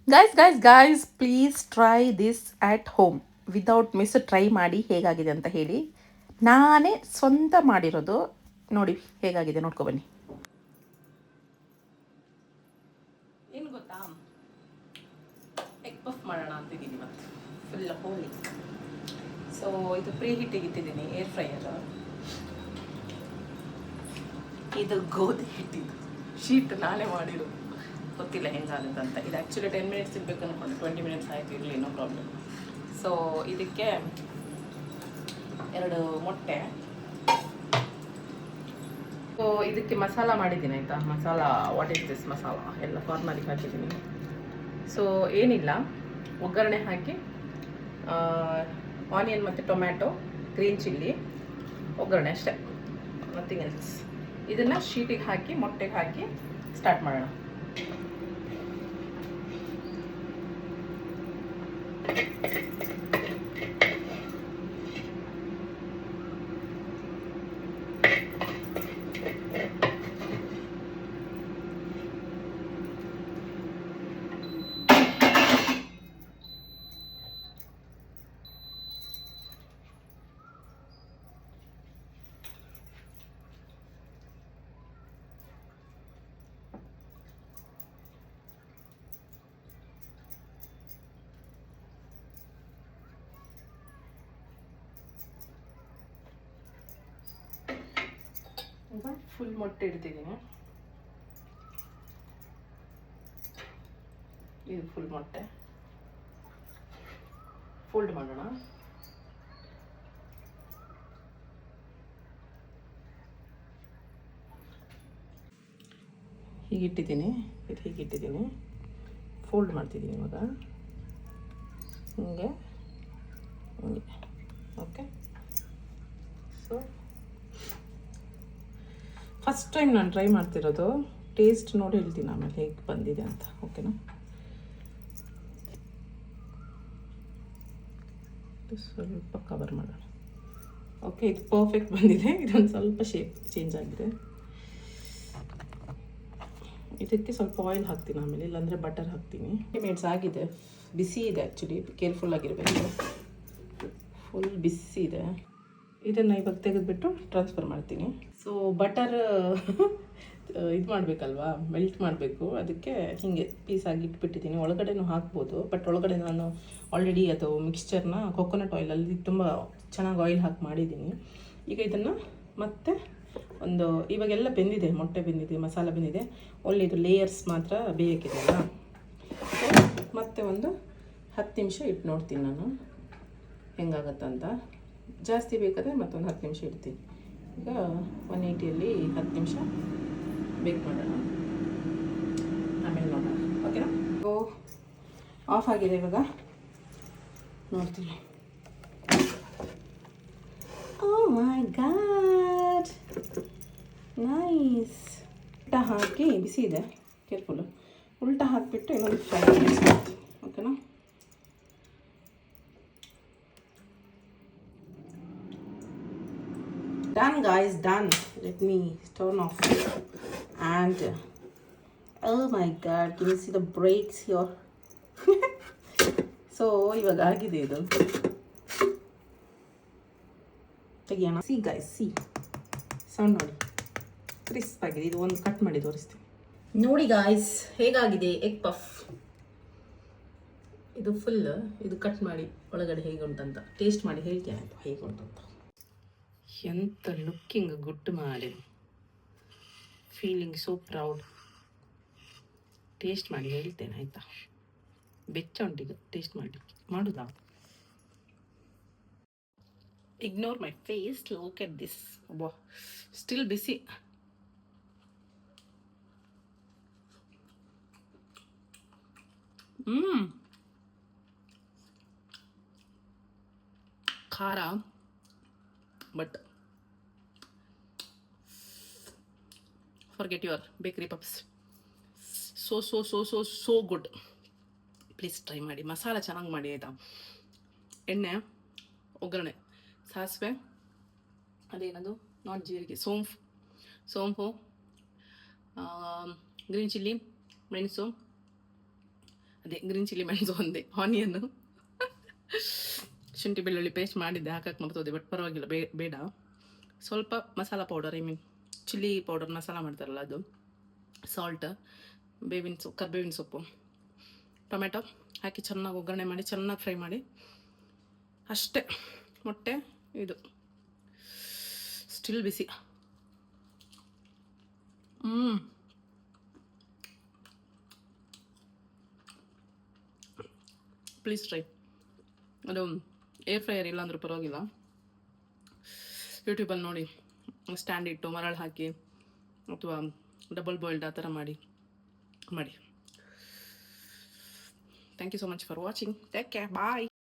Guys please try this at home without miss. Try ಮಾಡಿ ಹೇಗಾಗಿದೆ ಅಂತ ಹೇಳಿ. ನಾನೇ ಸ್ವಂತ ಮಾಡಿರೋದು. ನೋಡಿ ಹೇಗಾಗಿದೆ, ನೋಡ್ಕೊಬನ್ನಿ. ಏನು ಗೊತ್ತಾ, ಎಗ್ ಪಫ್ ಮಾಡೋಣ ಅಂತಿದ್ದೀನಿ ಇವತ್ತು. ಫುಲ್ ಹೋಲಿ. ಸೊ ಇದು ಪ್ರೀ ಹೀಟಿಗೆ ಇಟ್ಟಿದ್ದೀನಿ, ಏರ್ ಫ್ರೈಯರ್. ಇದು ಗೋಧಿ ಹಿಟ್ಟಿದ್ದು ಶೀಟ್ ನಾನೇ ಮಾಡಿರೋದು. ಗೊತ್ತಿಲ್ಲ ಹೆಂಗಾಗುತ್ತೆ ಅಂತ. ಇದು ಆ್ಯಕ್ಚುಲಿ 10 ಮಿನಿಟ್ಸ್ ಇರಬೇಕು ಅಂದ್ಕೊಂಡು 20 ಮಿನಿಟ್ಸ್ ಆಯಿತು, ಇರಲಿ, ನೋ ಪ್ರಾಬ್ಲಮ್. ಸೊ ಇದಕ್ಕೆ 2 ಮೊಟ್ಟೆ. ಸೊ ಇದಕ್ಕೆ ಮಸಾಲ ಮಾಡಿದ್ದೀನಿ ಆಯಿತಾ. Masala, what is this masala, ಎಲ್ಲ ಫಾರ್ಮಲಿಗೆ ಹಾಕಿದ್ದೀನಿ. ಸೊ ಏನಿಲ್ಲ, ಒಗ್ಗರಣೆ ಹಾಕಿ ಆನಿಯನ್ ಮತ್ತು ಟೊಮ್ಯಾಟೊ, ಗ್ರೀನ್ ಚಿಲ್ಲಿ, ಒಗ್ಗರಣೆ ಅಷ್ಟೇ, ನಥಿಂಗ್ ಎಲ್ಸ್. ಇದನ್ನು ಶೀಟಿಗೆ ಹಾಕಿ ಮೊಟ್ಟೆಗೆ ಹಾಕಿ ಸ್ಟಾರ್ಟ್ ಮಾಡೋಣ. ಈಗ ಫುಲ್ ಮೊಟ್ಟೆ ಇಡ್ತಿದ್ದೀನಿ. ಇದು ಫುಲ್ ಮೊಟ್ಟೆ ಫೋಲ್ಡ್ ಮಾಡೋಣ. ಹೀಗಿಟ್ಟಿದ್ದೀನಿ, ಇದು ಹೀಗಿಟ್ಟಿದ್ದೀನಿ, ಫೋಲ್ಡ್ ಮಾಡ್ತಿದ್ದೀನಿ ಇವಾಗ ಹಿಂಗೆ ಹಿಂಗೆ. ಓಕೆ, ಸೊ ಫಸ್ಟ್ ಟೈಮ್ ನಾನು ಟ್ರೈ ಮಾಡ್ತಿರೋದು. ಟೇಸ್ಟ್ ನೋಡಿ ಹೇಳ್ತೀನಿ ಆಮೇಲೆ ಹೇಗೆ ಬಂದಿದೆ ಅಂತ, ಓಕೆನಾ. ಸ್ವಲ್ಪ ಕವರ್ ಮಾಡೋಣ. ಓಕೆ, ಇದು ಪರ್ಫೆಕ್ಟ್ ಬಂದಿದೆ. ಇದೊಂದು ಸ್ವಲ್ಪ ಶೇಪ್ ಚೇಂಜ್ ಆಗಿದೆ. ಇದಕ್ಕೆ ಸ್ವಲ್ಪ ಆಯಿಲ್ ಹಾಕ್ತೀನಿ ಆಮೇಲೆ, ಇಲ್ಲಾಂದರೆ ಬಟರ್ ಹಾಕ್ತೀನಿ. ಮಿನಿಟ್ಸ್ ಆಗಿದೆ, ಬಿಸಿ ಇದೆ ಆ್ಯಕ್ಚುಲಿ, ಕೇರ್ಫುಲ್ ಆಗಿರಬೇಕು. ಫುಲ್ ಬಿಸಿ ಇದೆ. ಇದನ್ನು ಇವಾಗ ತೆಗೆದುಬಿಟ್ಟು ಟ್ರಾನ್ಸ್ಫರ್ ಮಾಡ್ತೀನಿ. ಸೊ ಬಟರ್ ಇದು ಮಾಡಬೇಕಲ್ವಾ, ಮೆಲ್ಟ್ ಮಾಡಬೇಕು. ಅದಕ್ಕೆ ಹೀಗೆ ಪೀಸಾಗಿ ಇಟ್ಬಿಟ್ಟಿದ್ದೀನಿ. ಒಳಗಡೆನೂ ಹಾಕ್ಬೋದು, ಬಟ್ ಒಳಗಡೆ ನಾನು ಆಲ್ರೆಡಿ ಅದು ಮಿಕ್ಸ್ಚರ್ನ ಕೊಕೊನಟ್ ಆಯಿಲಲ್ಲಿ ತುಂಬ ಚೆನ್ನಾಗಿ ಆಯಿಲ್ ಹಾಕಿ ಮಾಡಿದ್ದೀನಿ. ಈಗ ಇದನ್ನು ಮತ್ತೆ ಒಂದು, ಇವಾಗೆಲ್ಲ ಬೆಂದಿದೆ, ಮೊಟ್ಟೆ ಬೆಂದಿದೆ, ಮಸಾಲ ಬೆಂದಿದೆ, ಒಳ್ಳೆಯದು ಲೇಯರ್ಸ್ ಮಾತ್ರ ಬೇಯಕ್ಕಿದೆಯಲ್ಲ. ಮತ್ತೆ ಒಂದು 10 ನಿಮಿಷ ಇಟ್ಟು ನೋಡ್ತೀನಿ ನಾನು ಹೆಂಗಾಗತ್ತಂತ. ಜಾಸ್ತಿ ಬೇಕಾದರೆ ಮತ್ತೊಂದು 10 ನಿಮಿಷ ಇಡ್ತೀನಿ. ಈಗ 180ಯಲ್ಲಿ 10 ನಿಮಿಷ ಬೇಕ್ ಮಾಡೋಣ, ಆಮೇಲೆ ನೋಡೋಣ, ಓಕೆನಾ. ಆಫ್ ಆಗಿದೆ, ಇವಾಗ ನೋಡ್ತೀನಿ. ಓ ಮೈ ಗಾಡ್, ನೈಸ್. ಉಲ್ಟಾ ಹಾಕಿ, ಬಿಸಿ ಇದೆ, ಕೇರ್ಫುಲ್ಲು. ಉಲ್ಟಾ ಹಾಕಿಬಿಟ್ಟು ಇನ್ನೊಂದು 5 ಮಿನಿಟ್ಸ್ ಮಾಡ್ತೀನಿ, ಓಕೆನಾ. Done guys, done. Let me turn off. And oh my god, can you see the breaks here? So ಇವಾಗ ಆಗಿದೆ ಇದು. ತೆಗಿಯೋಣ. ಸಿ ಗೈಸ್, ಸಿ ಸೌಂಡ್ ನೋಡಿ, ಕ್ರಿಸ್ಪ್ ಆಗಿದೆ. ಇದು ಒಂದು ಕಟ್ ಮಾಡಿ ತೋರಿಸ್ತೀನಿ ನೋಡಿ ಗಾಯ್ಸ್, ಹೇಗಾಗಿದೆ ಎಗ್ ಪಫ್. ಇದು ಫುಲ್, ಇದು ಕಟ್ ಮಾಡಿ ಒಳಗಡೆ ಹೇಗೆ ಉಂಟಂತ ಟೇಸ್ಟ್ ಮಾಡಿ ಹೇಳ್ತೇನೆ ಆಯಿತು, ಹೇಗೆ ಉಂಟಂತ. ಎಂತ ಲುಕ್ಕಿಂಗ್ ಗುಡ್ ಮಾಡಿ, ಫೀಲಿಂಗ್ ಸೋ ಪ್ರೌಡ್. ಟೇಸ್ಟ್ ಮಾಡಿ ಹೇಳ್ತೇನೆ ಆಯಿತಾ. ಬೆಚ್ಚ ಉಂಟೀಗ, ಟೇಸ್ಟ್ ಮಾಡಿ ಮಾಡುದಾ. Ignore my face, look at this. Still ಬಿಸಿ. ಖಾರ, but forget your bakery puffs. So good. Please try ಮಾಡಿ. ಮಸಾಲ ಚೆನ್ನಾಗಿ ಮಾಡಿ ಆಯಿತಾ. ಎಣ್ಣೆ, ಒಗ್ಗರಣೆ, ಸಾಸಿವೆ, ಅದೇನದು ನಾಟ್ ಜೀರಿಗೆ, ಸೋಂಪು, ಗ್ರೀನ್ ಚಿಲ್ಲಿ, ಮೆಣಸು, ಅದೇ ಗ್ರೀನ್ ಚಿಲ್ಲಿ ಮೆಣಸು ಒಂದೇ, ಆನಿಯನ್ನು ಶುಂಠಿ ಬೆಳ್ಳುಳ್ಳಿ ಪೇಸ್ಟ್ ಮಾಡಿದ್ದೆ, ಹಾಕಕ್ಕೆ ಮರ್ತೋದೆ. ಬಟ್ ಪರವಾಗಿಲ್ಲ, ಬೇಡ. ಸ್ವಲ್ಪ masala powder, I mean chilli powder masala ಮಾಡ್ತಾರಲ್ಲ ಅದು, ಸಾಲ್ಟ್, ಕರ್ಬೇವಿನ ಸೊಪ್ಪು, ಟೊಮೆಟೊ ಹಾಕಿ ಚೆನ್ನಾಗಿ ಒಗ್ಗರಣೆ ಮಾಡಿ ಚೆನ್ನಾಗಿ ಫ್ರೈ ಮಾಡಿ ಅಷ್ಟೇ. ಮೊಟ್ಟೆ ಇದು ಸ್ಟಿಲ್ ಬಿಸಿ. Please try. ಅದು ಏರ್ ಫ್ರೈಯರ್ ಇಲ್ಲ ಅಂದರೂ ಪರವಾಗಿಲ್ಲ, ಯೂಟ್ಯೂಬಲ್ಲಿ ನೋಡಿ ಸ್ಟ್ಯಾಂಡ್ ಇಟ್ಟು ಮರಳು ಹಾಕಿ ಅಥವಾ ಡಬಲ್ ಬಾಯ್ಲ್ಡ್ ಆ ಥರ ಮಾಡಿ. Thank you so much for watching. Take care, bye.